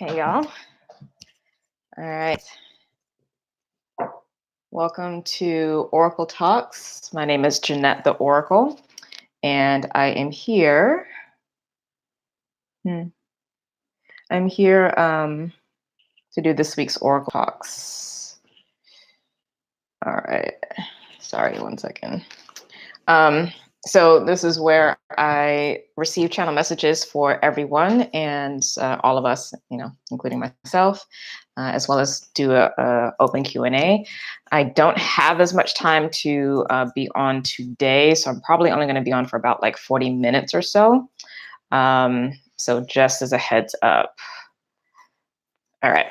Hey, y'all. All right. Welcome to Oracle Talks. My name is Jeanette the Oracle, and I am here. I'm here to do this week's Oracle Talks. All right. Sorry, one second. So this is where I receive channel messages for everyone and all of us, including myself, as well as do a open Q&A. I don't have as much time to be on today, so I'm probably only going to be on for about like 40 minutes or so. So just as a heads up. All right.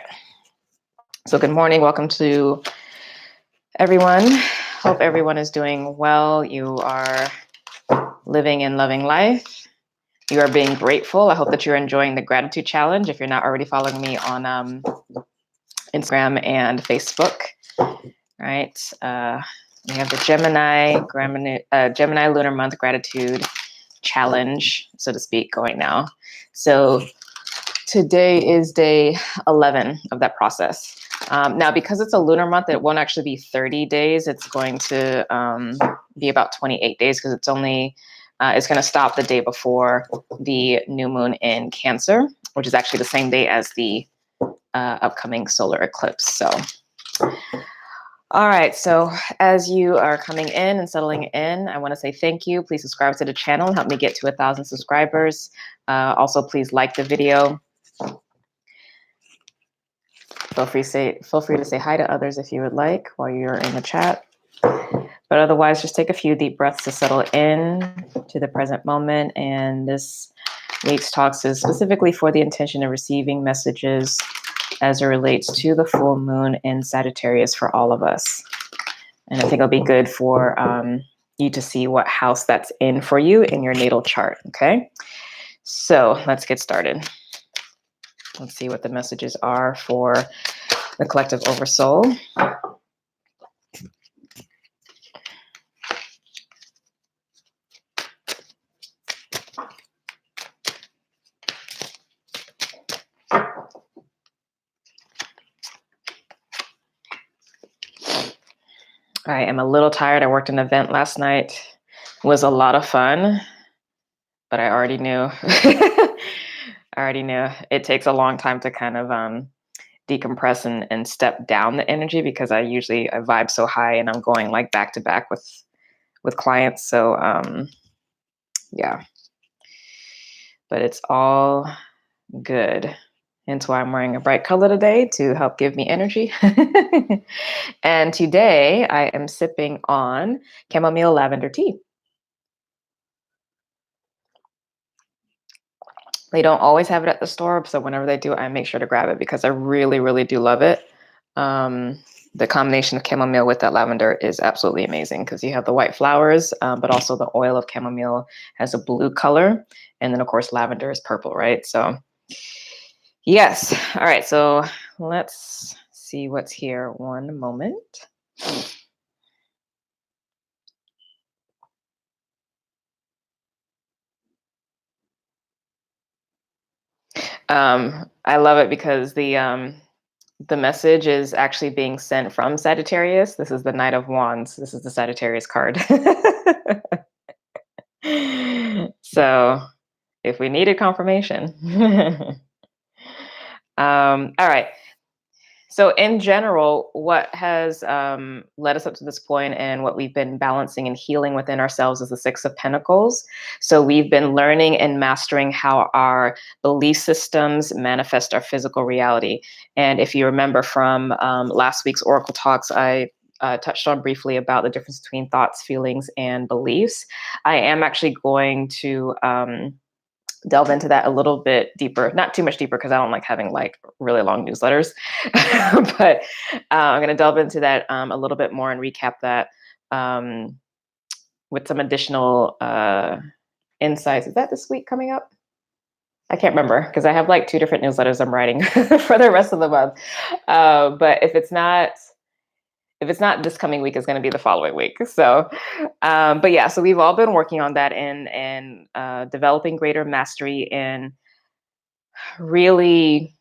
So good morning. Welcome to everyone. Hope everyone is doing well. You are living and loving life. You are being grateful. I hope that you're enjoying the gratitude challenge. If you're not already following me on Instagram and Facebook, right? We have the Gemini Lunar Month Gratitude Challenge, so to speak, going now. So today is day 11 of that process. Now, because it's a lunar month, it won't actually be 30 days. It's going to be about 28 days because it's only it's going to stop the day before the new moon in Cancer, which is actually the same day as the upcoming solar eclipse. So, all right. So as you are coming in and settling in, I want to say thank you. Please subscribe to the channel. Help me get to 1,000 subscribers. Also, please like the video. Feel free to say hi to others if you would like while you're in the chat. But otherwise, just take a few deep breaths to settle in to the present moment. And this week's talks is specifically for the intention of receiving messages as it relates to the full moon in Sagittarius for all of us. And I think it'll be good for you to see what house that's in for you in your natal chart, okay? So let's get started. Let's see what the messages are for the collective oversoul. I am a little tired. I worked an event last night. It was a lot of fun, but I already knew. It takes a long time to kind of decompress and step down the energy because I vibe so high and I'm going like back to back with clients. So yeah, but it's all good. Hence why I'm wearing a bright color today to help give me energy. And today I am sipping on chamomile lavender tea. They don't always have it at the store, so whenever they do, I make sure to grab it because I really, really do love it. The combination of chamomile with that lavender is absolutely amazing because you have the white flowers, but also the oil of chamomile has a blue color. And then, of course, lavender is purple, right? So, yes. All right. So let's see what's here. One moment. I love it because the message is actually being sent from Sagittarius. This is the Knight of Wands. This is the Sagittarius card. So if we needed confirmation. All right. So in general, what has led us up to this point and what we've been balancing and healing within ourselves is the Six of Pentacles. So we've been learning and mastering how our belief systems manifest our physical reality. And if you remember from last week's Oracle Talks, I touched on briefly about the difference between thoughts, feelings, and beliefs. I am actually going to delve into that a little bit deeper, not too much deeper because I don't like having like really long newsletters, but I'm going to delve into that a little bit more and recap that with some additional insights. Is that this week coming up? I can't remember because I have like 2 different newsletters I'm writing for the rest of the month. But if it's not this coming week, it's going to be the following week. So, but yeah, so we've all been working on that and developing greater mastery in really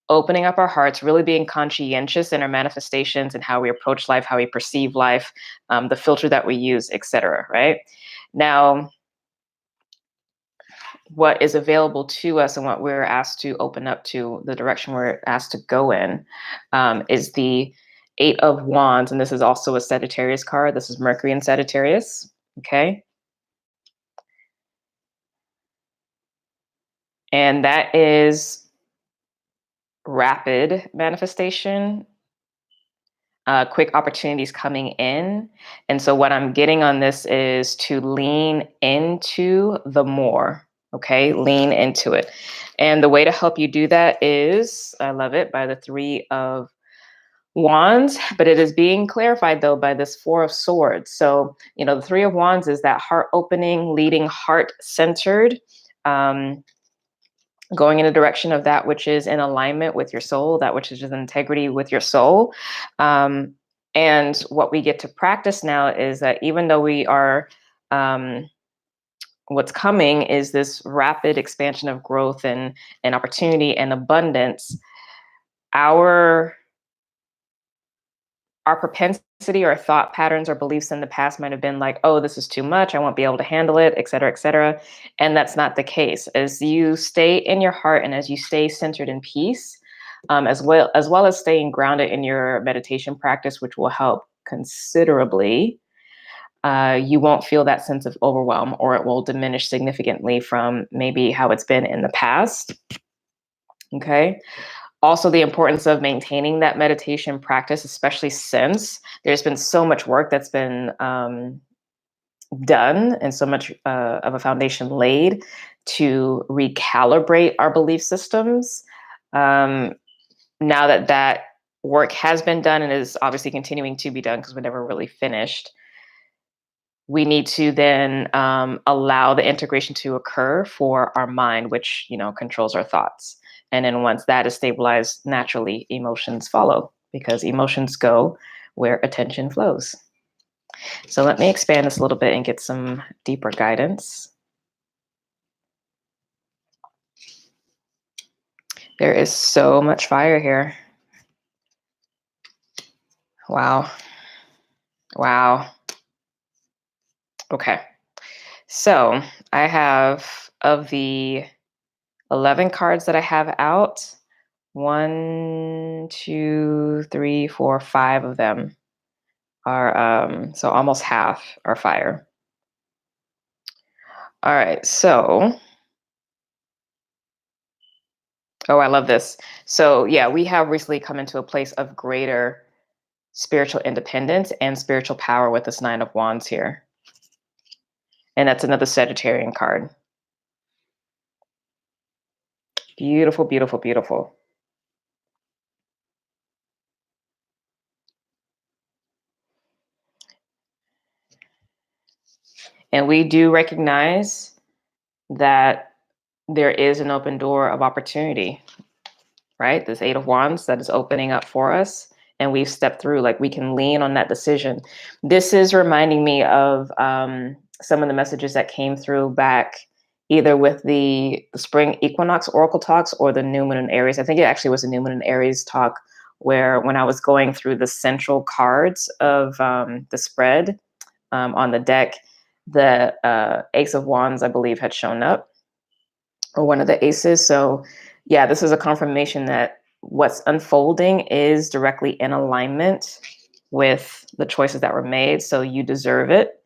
opening up our hearts, really being conscientious in our manifestations and how we approach life, how we perceive life, the filter that we use, etc. Right now, what is available to us and what we're asked to open up to, the direction we're asked to go in, is the Eight of Wands. And this is also a Sagittarius card. This is Mercury in Sagittarius. Okay. And that is rapid manifestation, quick opportunities coming in. And so what I'm getting on this is to lean into the more. Okay, lean into it. And the way to help you do that is, I love it, by the Three of Wands, but it is being clarified though by this Four of Swords. So, the Three of Wands is that heart opening, leading, heart centered, going in a direction of that which is in alignment with your soul, that which is in integrity with your soul. And what we get to practice now is that even though we are, what's coming is this rapid expansion of growth and opportunity and abundance, our propensity or thought patterns or beliefs in the past might have been like, oh, this is too much, I won't be able to handle it, et cetera, et cetera. And that's not the case. As you stay in your heart and as you stay centered in peace, as well as staying grounded in your meditation practice, which will help considerably, you won't feel that sense of overwhelm, or it will diminish significantly from maybe how it's been in the past. Okay. Also, the importance of maintaining that meditation practice, especially since there's been so much work that's been done and so much of a foundation laid to recalibrate our belief systems. Now that work has been done and is obviously continuing to be done because we're never really finished, we need to then allow the integration to occur for our mind, which controls our thoughts. And then once that is stabilized, naturally emotions follow, because emotions go where attention flows. So let me expand this a little bit and get some deeper guidance. There is so much fire here. Wow. Wow. Okay. So I have, of the 11 cards that I have out, 1, 2, 3, 4, 5 of them are, so almost half are fire. All right, so, oh, I love this. So yeah, we have recently come into a place of greater spiritual independence and spiritual power with this Nine of Wands here. And that's another Sagittarian card. Beautiful, beautiful, beautiful. And we do recognize that there is an open door of opportunity, right? This Eight of Wands that is opening up for us. And we've stepped through, like we can lean on that decision. This is reminding me of some of the messages that came through back either with the spring equinox oracle talks or the new moon in Aries. I think it actually was the new moon in Aries talk, where when I was going through the central cards of the spread on the deck, the Ace of Wands, I believe, had shown up, or one of the aces. So yeah, this is a confirmation that what's unfolding is directly in alignment with the choices that were made. So you deserve it,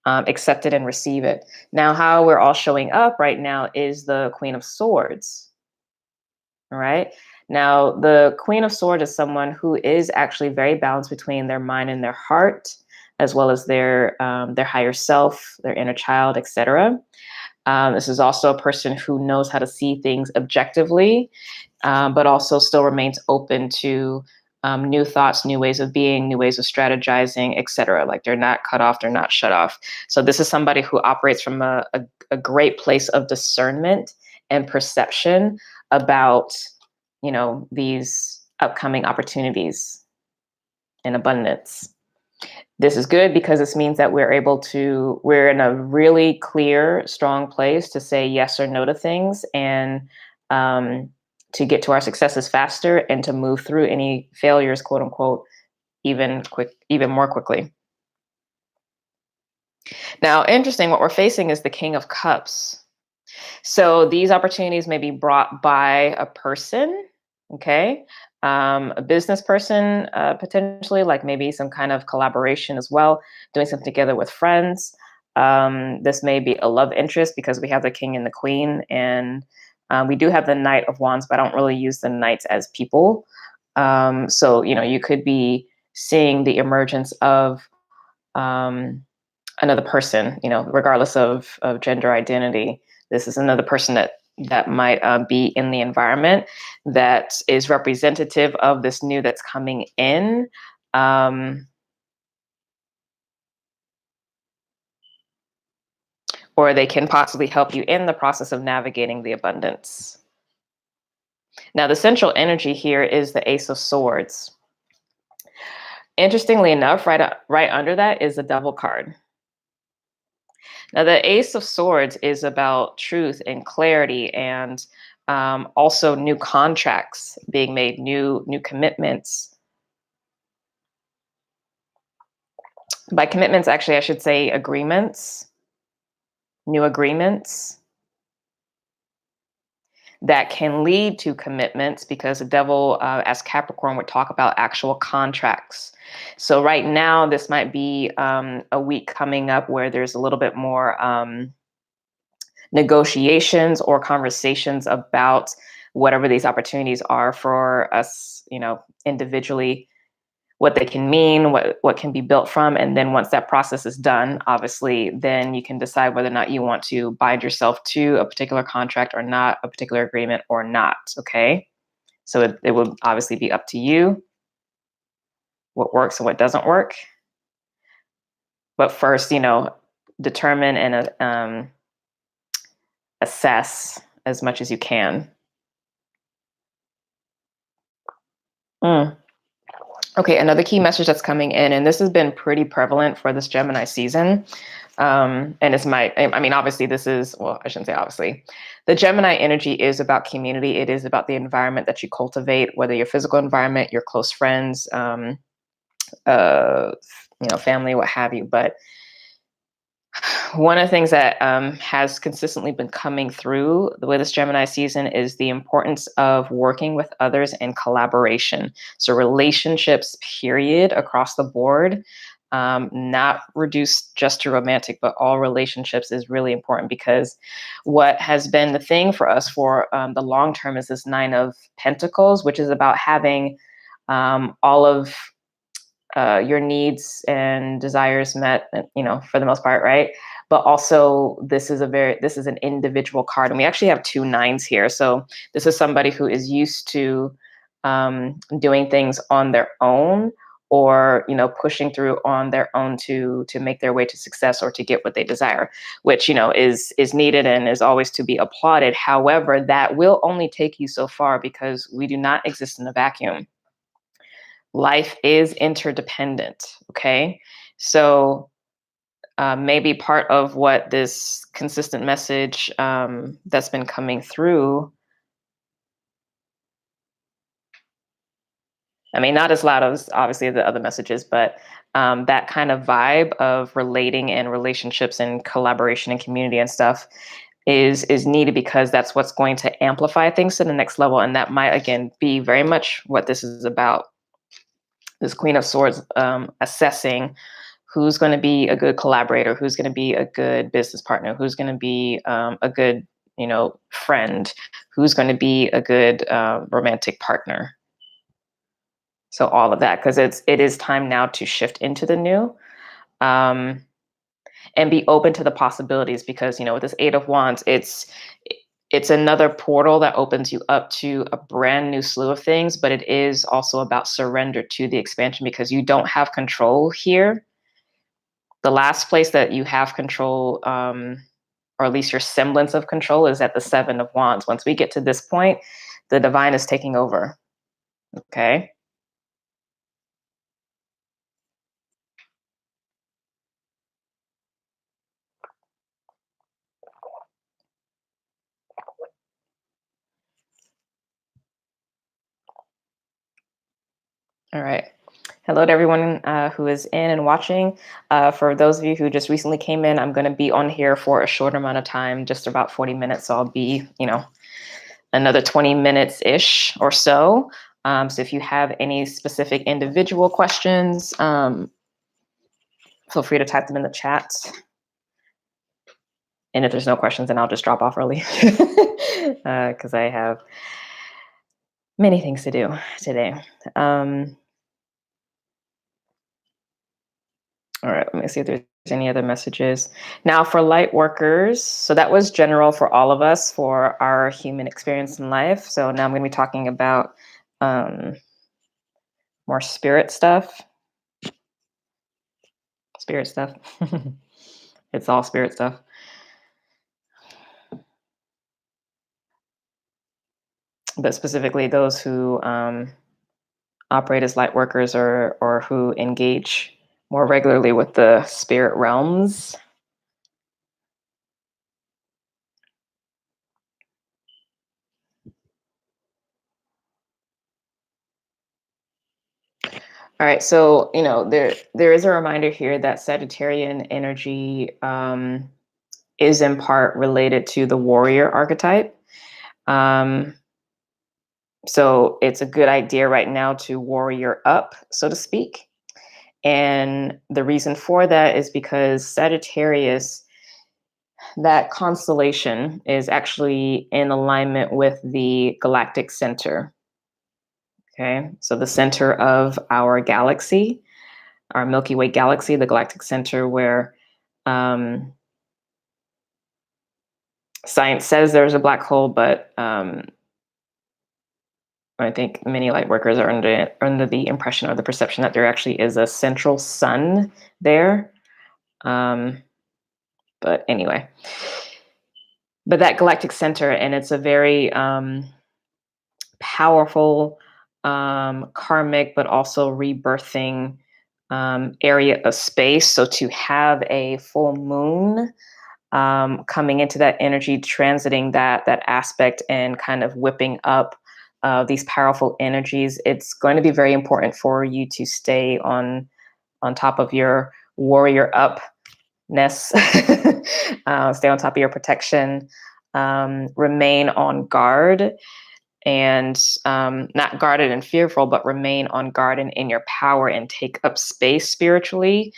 accept it and receive it. Now, how we're all showing up right now is the Queen of Swords. All right. Now, the Queen of Swords is someone who is actually very balanced between their mind and their heart, as well as their higher self, their inner child, etc. This is also a person who knows how to see things objectively, but also still remains open to new thoughts, new ways of being, new ways of strategizing, etc. Like they're not cut off, they're not shut off. So this is somebody who operates from a great place of discernment and perception about, these upcoming opportunities in abundance. This is good because this means that we're in a really clear, strong place to say yes or no to things, and to get to our successes faster and to move through any failures, quote unquote, even more quickly. Now, interesting, what we're facing is the King of Cups. So these opportunities may be brought by a person, okay? A business person, potentially, like maybe some kind of collaboration as well, doing something together with friends. This may be a love interest because we have the King and the Queen, and we do have the Knight of Wands, but I don't really use the knights as people. So, you could be seeing the emergence of another person, regardless of gender identity. This is another person that might be in the environment that is representative of this new that's coming in. Or they can possibly help you in the process of navigating the abundance. Now, the central energy here is the Ace of Swords. Interestingly enough, right under that is the Devil card. Now, the Ace of Swords is about truth and clarity, and also new contracts being made, new commitments. By commitments, actually, I should say agreements, new agreements that can lead to commitments, because the devil, as Capricorn, would talk about actual contracts. So right now, this might be a week coming up where there's a little bit more negotiations or conversations about whatever these opportunities are for us, individually, what they can mean, what can be built from. And then once that process is done, obviously, then you can decide whether or not you want to bind yourself to a particular contract or not, a particular agreement or not. Okay. So it will obviously be up to you what works and what doesn't work. But first, determine and assess as much as you can. Mm. Okay, another key message that's coming in, and this has been pretty prevalent for this Gemini season. And obviously this is, well, I shouldn't say obviously. The Gemini energy is about community. It is about the environment that you cultivate, whether your physical environment, your close friends, family, what have you. But one of the things that has consistently been coming through with this Gemini season is the importance of working with others and collaboration. So relationships, period, across the board, not reduced just to romantic, but all relationships is really important, because what has been the thing for us for the long term is this Nine of Pentacles, which is about having all of your needs and desires met, for the most part, right? But also this is an individual card, and we actually have two nines here. So this is somebody who is used to doing things on their own, or pushing through on their own to make their way to success or to get what they desire, which is needed and is always to be applauded. However, that will only take you so far, because we do not exist in a vacuum. Life is interdependent. Okay. So maybe part of what this consistent message that's been coming through, not as loud as obviously the other messages, but that kind of vibe of relating and relationships and collaboration and community and stuff is needed, because that's what's going to amplify things to the next level. And that might, again, be very much what this is about. This Queen of Swords, assessing who's going to be a good collaborator, who's going to be a good business partner, who's going to be a good, friend, who's going to be a good romantic partner. So all of that, because it is time now to shift into the new, and be open to the possibilities, because with this Eight of Wands, it's another portal that opens you up to a brand new slew of things, but it is also about surrender to the expansion, because you don't have control here. The last place that you have control, or at least your semblance of control, is at the Seven of Wands. Once we get to this point, the divine is taking over. Okay. All right. Hello to everyone who is in and watching. For those of you who just recently came in, I'm going to be on here for a short amount of time, just about 40 minutes. So I'll be, another 20 minutes ish or so. So if you have any specific individual questions, feel free to type them in the chat. And if there's no questions, then I'll just drop off early because I have many things to do today. All right, let me see if there's any other messages. Now for light workers, so that was general for all of us for our human experience in life. So now I'm going to be talking about more spirit stuff. Spirit stuff. It's all spirit stuff. But specifically those who operate as light workers or who engage more regularly with the spirit realms. All right, so there is a reminder here that Sagittarian energy is in part related to the warrior archetype. So it's a good idea right now to warrior up, so to speak. And the reason for that is because Sagittarius, that constellation, is actually in alignment with the galactic center. Okay, so the center of our galaxy, our Milky Way galaxy, the galactic center, where science says there's a black hole, but I think many light workers are under the impression or the perception that there actually is a central sun there. But anyway, but that galactic center, and it's a very powerful, karmic, but also rebirthing area of space. So to have a full moon coming into that energy, transiting that aspect, and kind of whipping up these powerful energies, it's going to be very important for you to stay on top of your warrior upness, stay on top of your protection, remain on guard, and not guarded and fearful, but remain on guard and in your power and take up space spiritually.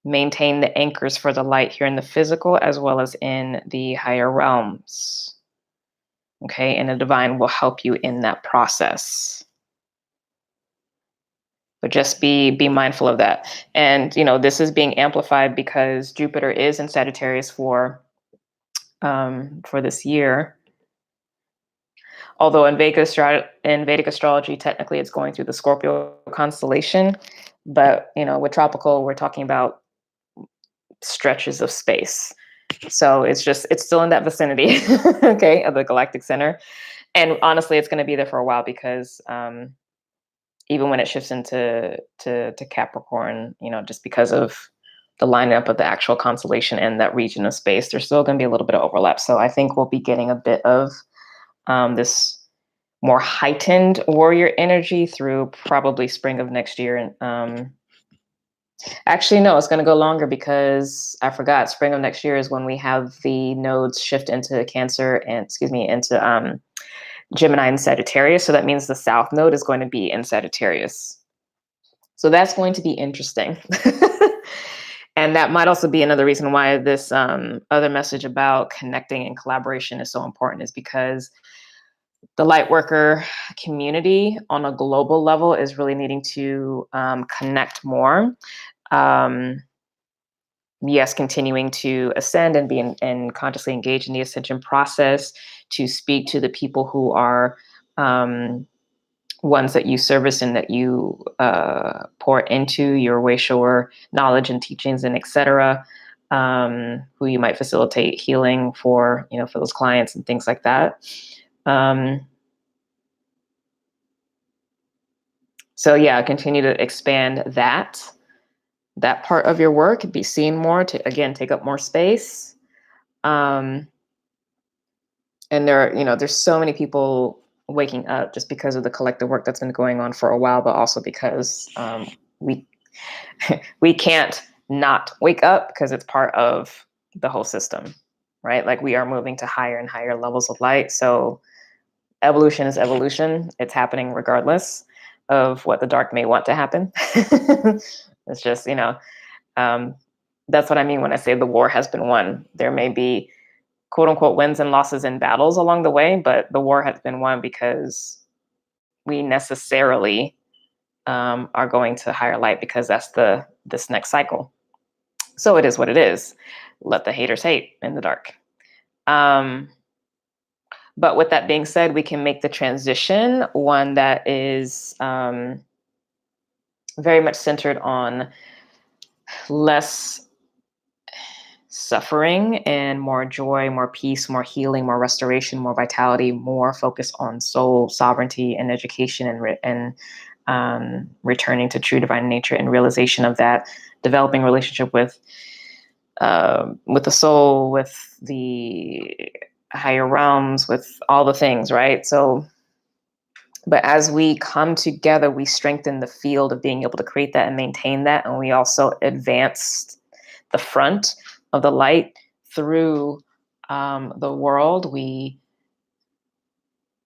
Maintain the anchors for the light here in the physical as well as in the higher realms. Okay, and the divine will help you in that process. But just be mindful of that. And this is being amplified because Jupiter is in Sagittarius for this year. Although in Vedic astrology, technically it's going through the Scorpio constellation, but with tropical, we're talking about stretches of space. So it's still in that vicinity, okay, of the galactic center. And honestly, it's going to be there for a while because even when it shifts into Capricorn, just because of the lineup of the actual constellation and that region of space, there's still going to be a little bit of overlap. So I think we'll be getting a bit of this more heightened warrior energy through probably spring of next year. And actually, no, it's going to go longer because I forgot spring of next year is when we have the nodes shift into Cancer and into Gemini and Sagittarius. So that means the South node is going to be in Sagittarius. So that's going to be interesting. And that might also be another reason why this other message about connecting and collaboration is so important, is because the Lightworker community on a global level is really needing to connect more. Yes, continuing to ascend and be and consciously engage in the ascension process, to speak to the people who are ones that you service and that you pour into your way shower knowledge and teachings and etc. Who you might facilitate healing for, for those clients and things like that. So yeah, continue to expand that part of your work, be seen more, to again take up more space. And there's so many people waking up, just because of the collective work that's been going on for a while, but also because we we can't not wake up because it's part of the whole system, right? Like we are moving to higher and higher levels of light. So evolution is evolution. It's happening regardless of what the dark may want to happen. It's just, that's what I mean when I say the war has been won. There may be quote unquote wins and losses in battles along the way, but the war has been won because we necessarily are going to higher light, because that's this next cycle. So it is what it is. Let the haters hate in the dark. But with that being said, we can make the transition one that is very much centered on less suffering and more joy, more peace, more healing, more restoration, more vitality, more focus on soul sovereignty and education, and returning to true divine nature and realization of that, developing relationship with the soul, with the higher realms, with all the things, right? So, but as we come together, we strengthen the field of being able to create that and maintain that, and we also advance the front of the light through the world. We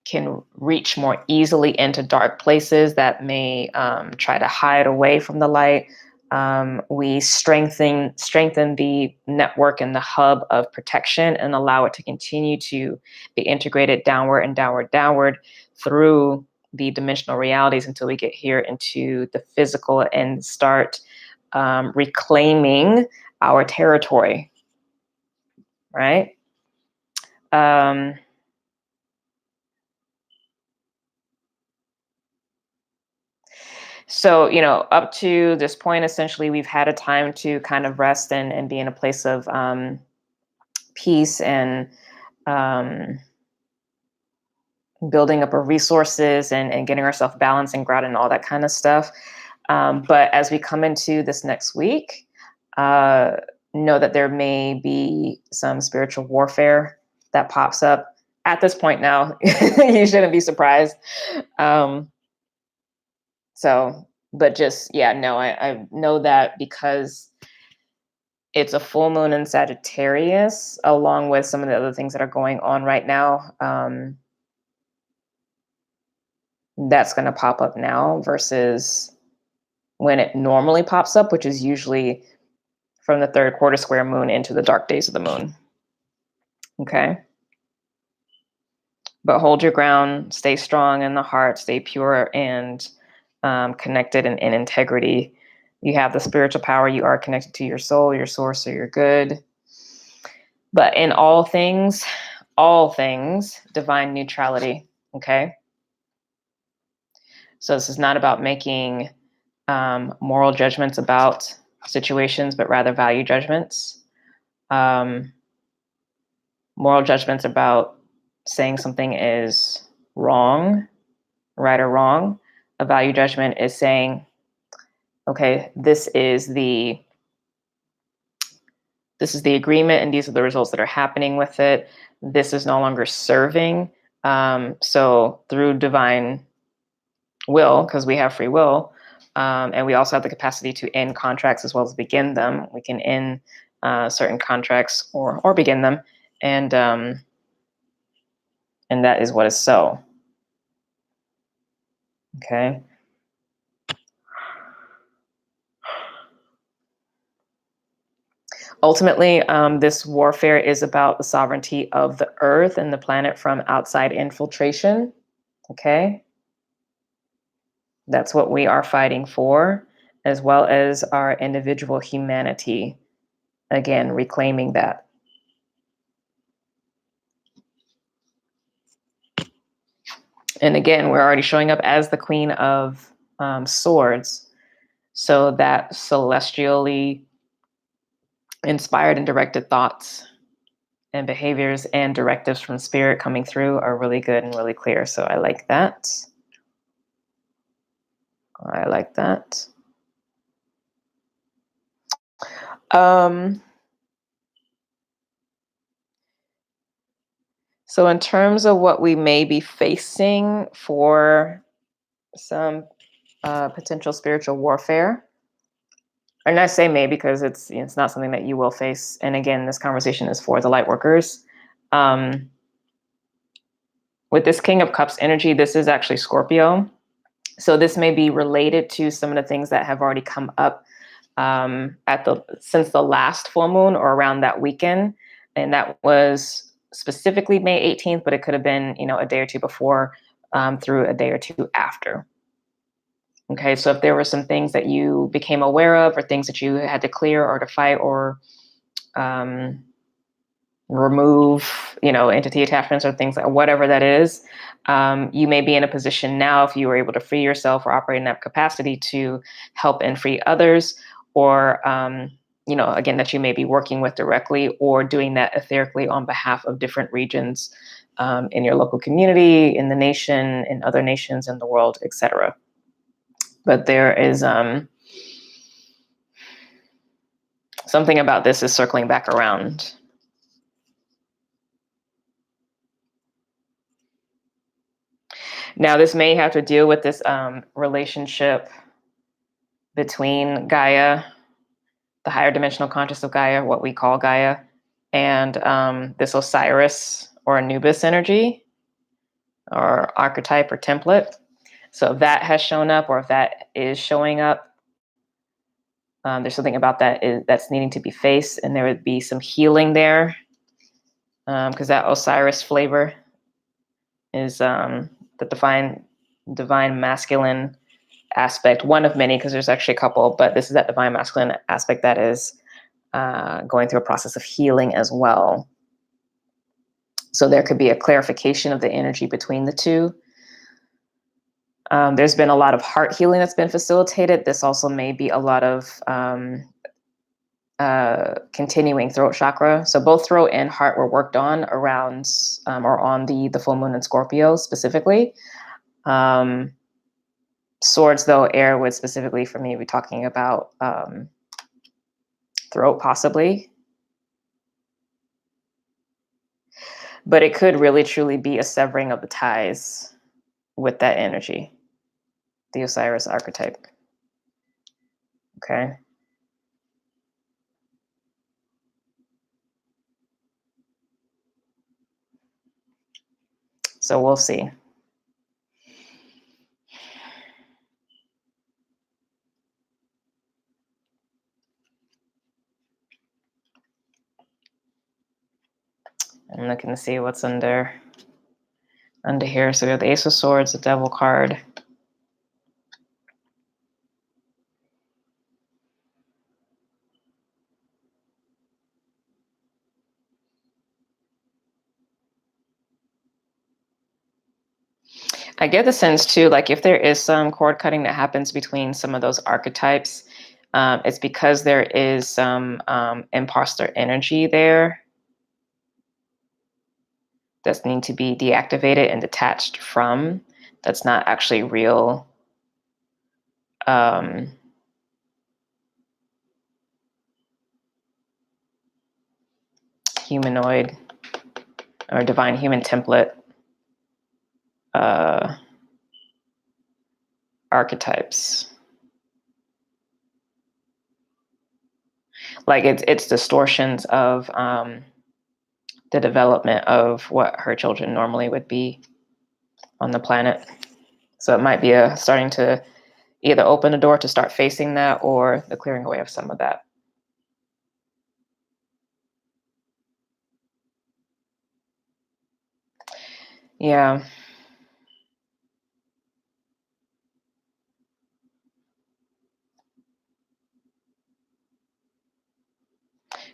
can reach more easily into dark places that may try to hide away from the light. We strengthen the network and the hub of protection and allow it to continue to be integrated downward and downward through the dimensional realities until we get here into the physical and start reclaiming our territory, right? So, up to this point, essentially, we've had a time to kind of rest and be in a place of peace and building up our resources and getting ourselves balanced and grounded and all that kind of stuff. But as we come into this next week, know that there may be some spiritual warfare that pops up at this point now. You shouldn't be surprised. But just, no, I know that because it's a full moon in Sagittarius, along with some of the other things that are going on right now. That's going to pop up now versus when it normally pops up, which is usually from the third quarter square moon into the dark days of the moon. Okay. But hold your ground, stay strong in the heart, stay pure and connected and in integrity. You have the spiritual power. You are connected to your soul, your source, so you're good. But in all things, divine neutrality. Okay. So this is not about making moral judgments about situations, but rather value judgments. Moral judgments about saying something is wrong, right or wrong. A value judgment is saying, okay, this is the agreement and these are the results that are happening with it. This is no longer serving. So through divine will, because we have free will, and we also have the capacity to end contracts as well as begin them. We can end certain contracts or begin them, and that is what is so. Okay. Ultimately, this warfare is about the sovereignty of the earth and the planet from outside infiltration. Okay. That's what we are fighting for, as well as our individual humanity. Again, reclaiming that. And again, we're already showing up as the Queen of Swords. So that celestially inspired and directed thoughts and behaviors and directives from spirit coming through are really good and really clear. So I like that. I like that. So in terms of what we may be facing for some potential spiritual warfare, and I say may because it's not something that you will face. And again, this conversation is for the light workers. With this King of Cups energy, this is actually Scorpio. So this may be related to some of the things that have already come up since the last full moon or around that weekend. And that was specifically May 18th, but it could have been, a day or two before through a day or two after. Okay, so if there were some things that you became aware of or things that you had to clear or to fight or remove, entity attachments or things like whatever that is, you may be in a position now, if you were able to free yourself or operate in that capacity, to help and free others, or again, that you may be working with directly or doing that etherically on behalf of different regions in your local community, in the nation, in other nations, in the world, etc. But there is something about this is circling back around. Now, this may have to deal with this relationship between Gaia, the higher dimensional conscious of Gaia, what we call Gaia, and this Osiris or Anubis energy or archetype or template. So if that has shown up or if that is showing up, there's something about that's needing to be faced, and there would be some healing there because that Osiris flavor is the divine masculine aspect, one of many, because there's actually a couple, but this is that divine masculine aspect that is going through a process of healing as well. So there could be a clarification of the energy between the two. There's been a lot of heart healing that's been facilitated. This also may be a lot of continuing throat chakra. So both throat and heart were worked on around or on the full moon in Scorpio specifically. Swords, though, air would specifically for me be talking about throat possibly. But it could really truly be a severing of the ties with that energy, the Osiris archetype. Okay. So we'll see. I'm looking to see what's under here. So we have the Ace of Swords, the Devil card. I get the sense too, like if there is some cord cutting that happens between some of those archetypes, it's because there is some imposter energy there that's need to be deactivated and detached from. That's not actually real. Humanoid or divine human template archetypes. Like it's distortions of the development of what her children normally would be on the planet. So it might be starting to either open the door to start facing that or the clearing away of some of that. Yeah.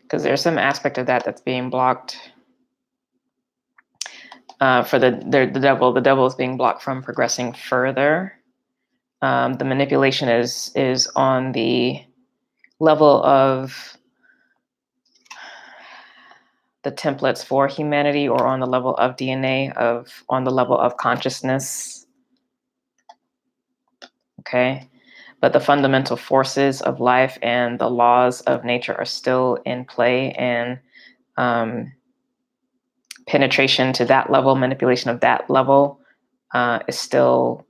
Because there's some aspect of that that's being blocked for the devil. The devil is being blocked from progressing further. The manipulation is on the level of the templates for humanity or on the level of DNA, on the level of consciousness. Okay. But the fundamental forces of life and the laws of nature are still in play, and penetration to that level, manipulation of that level is still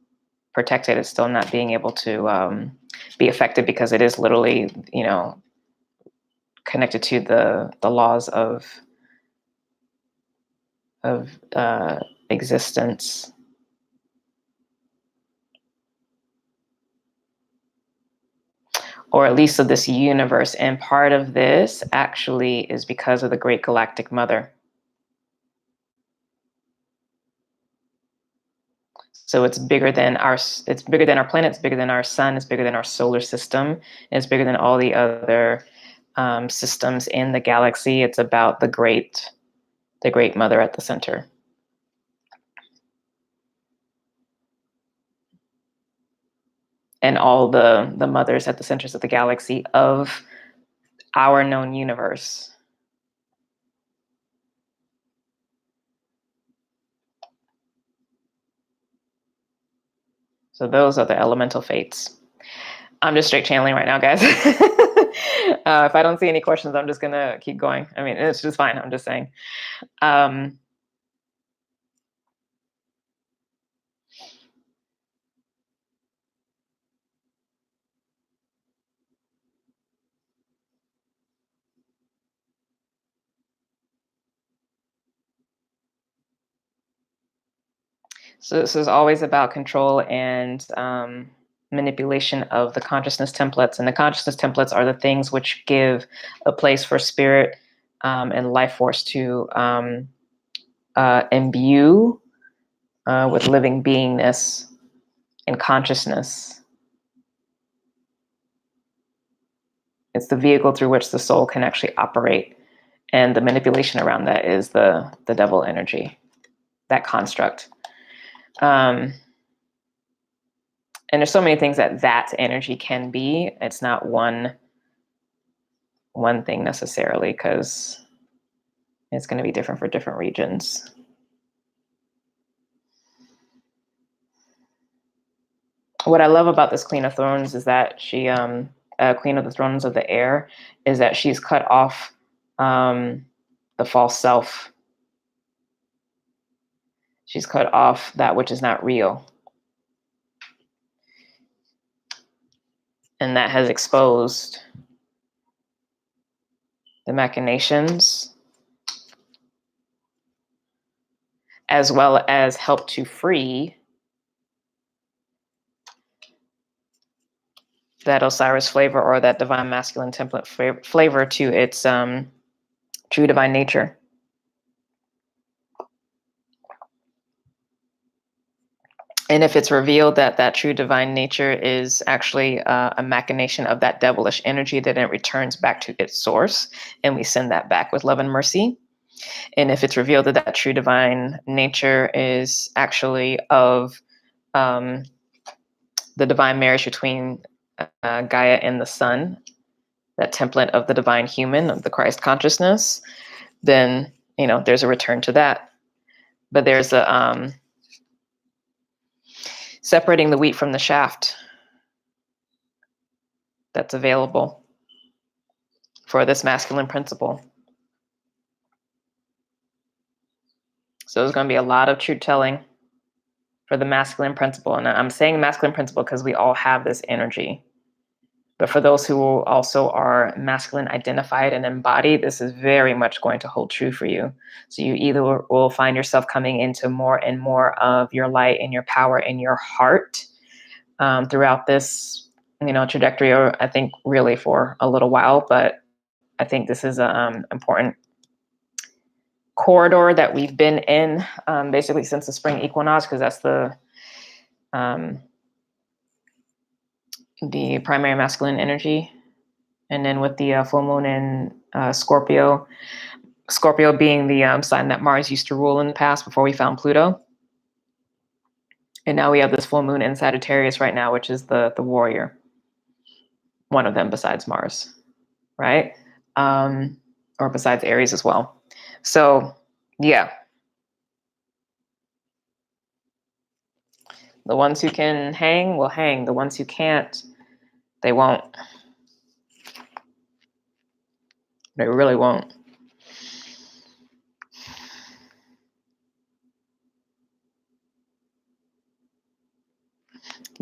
protected. It's still not being able to be effective because it is literally, connected to the laws of existence. Or at least of this universe. And part of this actually is because of the Great Galactic Mother. So it's bigger than our planet, it's bigger than our sun, it's bigger than our solar system, and it's bigger than all the other systems in the galaxy. It's about the Great Mother at the center. And all the mothers at the centers of the galaxy of our known universe. So those are the elemental fates. I'm just straight channeling right now, guys. If I don't see any questions, I'm just gonna keep going. I mean, it's just fine. I'm just saying. So this is always about control and manipulation of the consciousness templates. And the consciousness templates are the things which give a place for spirit and life force to imbue with living beingness and consciousness. It's the vehicle through which the soul can actually operate. And the manipulation around that is the devil energy, that construct. And there's so many things that energy can be. It's not one thing necessarily, because it's going to be different for different regions. What I love about this Queen of Thrones is that she, Queen of the Thrones of the Air, is that she's cut off the false self. She's cut off that which is not real. And that has exposed the machinations, as well as helped to free that Osiris flavor, or that divine masculine template flavor, to its true divine nature. And if it's revealed that that true divine nature is actually a machination of that devilish energy, then it returns back to its source, and we send that back with love and mercy. And if it's revealed that that true divine nature is actually of the divine marriage between Gaia and the sun, that template of the divine human, of the Christ consciousness, then, there's a return to that. But there's a separating the wheat from the shaft that's available for this masculine principle. So there's going to be a lot of truth telling for the masculine principle. And I'm saying masculine principle because we all have this energy. But for those who also are masculine identified and embodied, this is very much going to hold true for you. So you either will find yourself coming into more and more of your light and your power and your heart throughout this, trajectory, or I think really for a little while. But I think this is an important corridor that we've been in basically since the spring equinox, because that's the primary masculine energy. And then with the full moon in Scorpio being the sign that Mars used to rule in the past before we found Pluto. And now we have this full moon in Sagittarius right now, which is the warrior. One of them besides Mars, right? Or besides Aries as well. So, yeah. The ones who can hang will hang. The ones who can't, they won't. They really won't.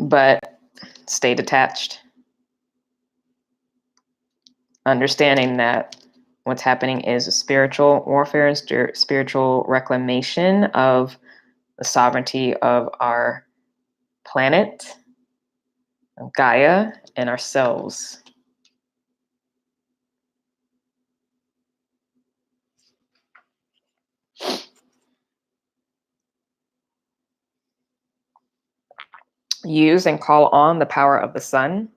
but stay detached. Understanding that what's happening is a spiritual warfare and spiritual reclamation of the sovereignty of our planet, of Gaia, and ourselves. Use and call on the power of the sun,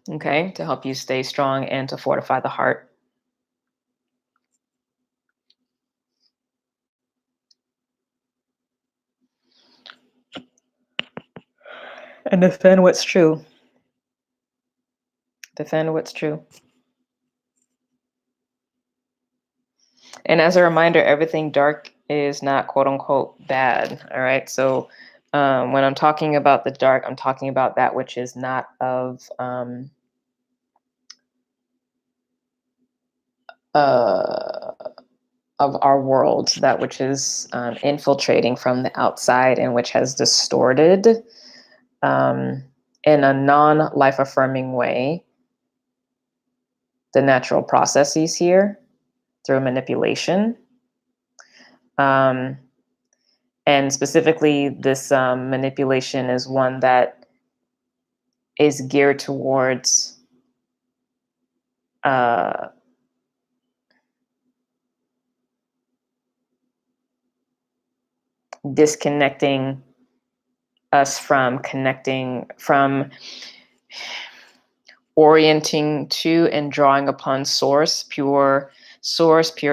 okay, to help you stay strong and to fortify the heart. And defend what's true. Defend what's true. And as a reminder, everything dark is not quote unquote bad. All right. So when I'm talking about the dark, I'm talking about that which is not of our world, that which is infiltrating from the outside and which has distorted in a non-life affirming way the natural processes here through manipulation. And specifically, this manipulation is one that is geared towards disconnecting us from connecting, from orienting to and drawing upon pure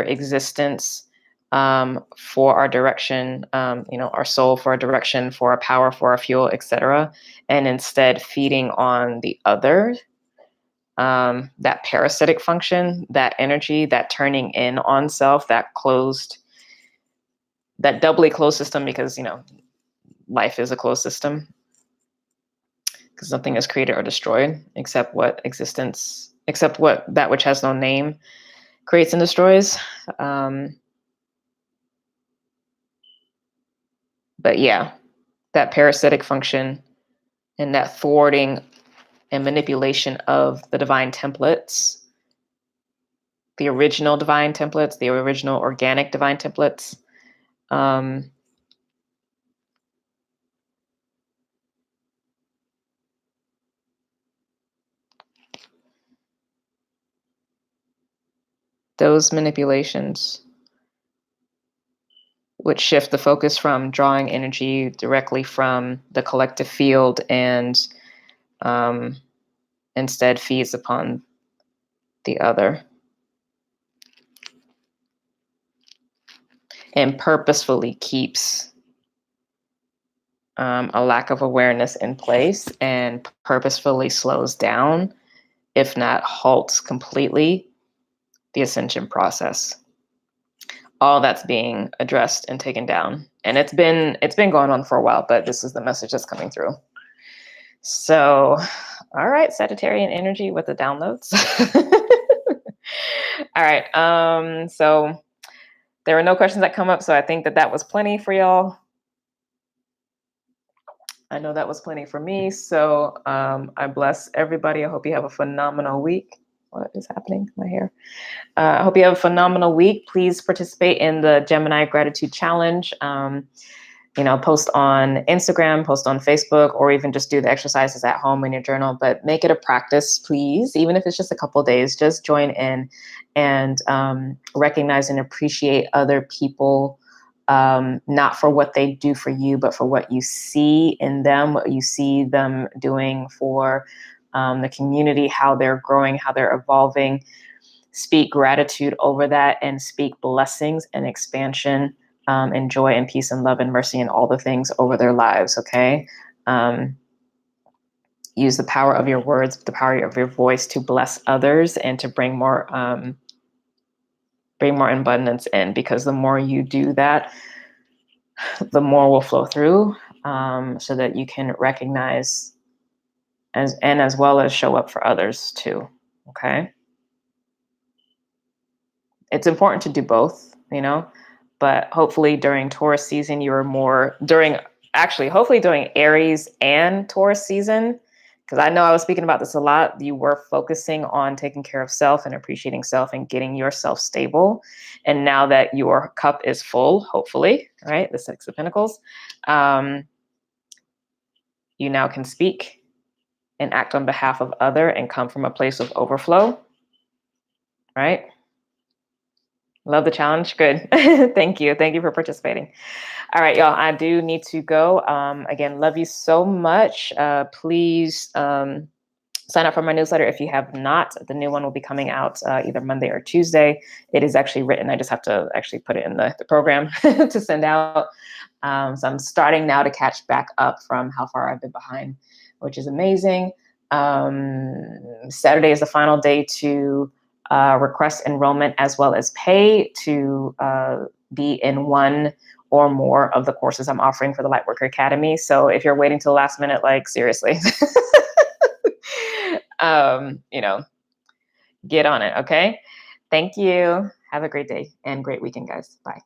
existence, for our direction, our soul, for our direction, for our power, for our fuel, etc. And instead feeding on the other, that parasitic function, that energy, that turning in on self, that doubly closed system, because, life is a closed system, because nothing is created or destroyed except what that which has no name creates and destroys. But yeah, that parasitic function and that thwarting and manipulation of the divine templates, the original divine templates, the original organic divine templates, those manipulations would shift the focus from drawing energy directly from the collective field and instead feeds upon the other, and purposefully keeps a lack of awareness in place, and purposefully slows down, if not halts completely, the ascension process. All that's being addressed and taken down. And it's been going on for a while, but this is the message that's coming through. So, all right, Sagittarian energy with the downloads. All right. So there were no questions that come up, so I think that was plenty for y'all. I know that was plenty for me. So I bless everybody. I hope you have a phenomenal week. What is happening to my hair? I hope you have a phenomenal week. Please participate in the Gemini Gratitude Challenge. Post on Instagram, post on Facebook, or even just do the exercises at home in your journal. But make it a practice, please. Even if it's just a couple of days, just join in and recognize and appreciate other people, not for what they do for you, but for what you see in them, what you see them doing for the community, how they're growing, how they're evolving. Speak gratitude over that and speak blessings and expansion and joy and peace and love and mercy and all the things over their lives, okay? Use the power of your words, the power of your voice to bless others and to bring more abundance in, because the more you do that, the more will flow through, so that you can recognize as well as show up for others too, okay? It's important to do both, but hopefully during Taurus season, during actually hopefully during Aries and Taurus season, because I know I was speaking about this a lot. You were focusing on taking care of self and appreciating self and getting yourself stable. And now that your cup is full, hopefully, right? The Six of Pentacles, you now can speak and act on behalf of other and come from a place of overflow, right? Love the challenge. Good. Thank you. Thank you for participating. All right, y'all, I do need to go. Again, love you so much. Please sign up for my newsletter if you have not. The new one will be coming out either Monday or Tuesday. It is actually written. I just have to actually put it in the program to send out. So I'm starting now to catch back up from how far I've been behind, which is amazing. Saturday is the final day to request enrollment as well as pay to be in one or more of the courses I'm offering for the Lightworker Academy. So if you're waiting till the last minute, like seriously, you know, get on it. Okay. Thank you. Have a great day and great weekend, guys. Bye.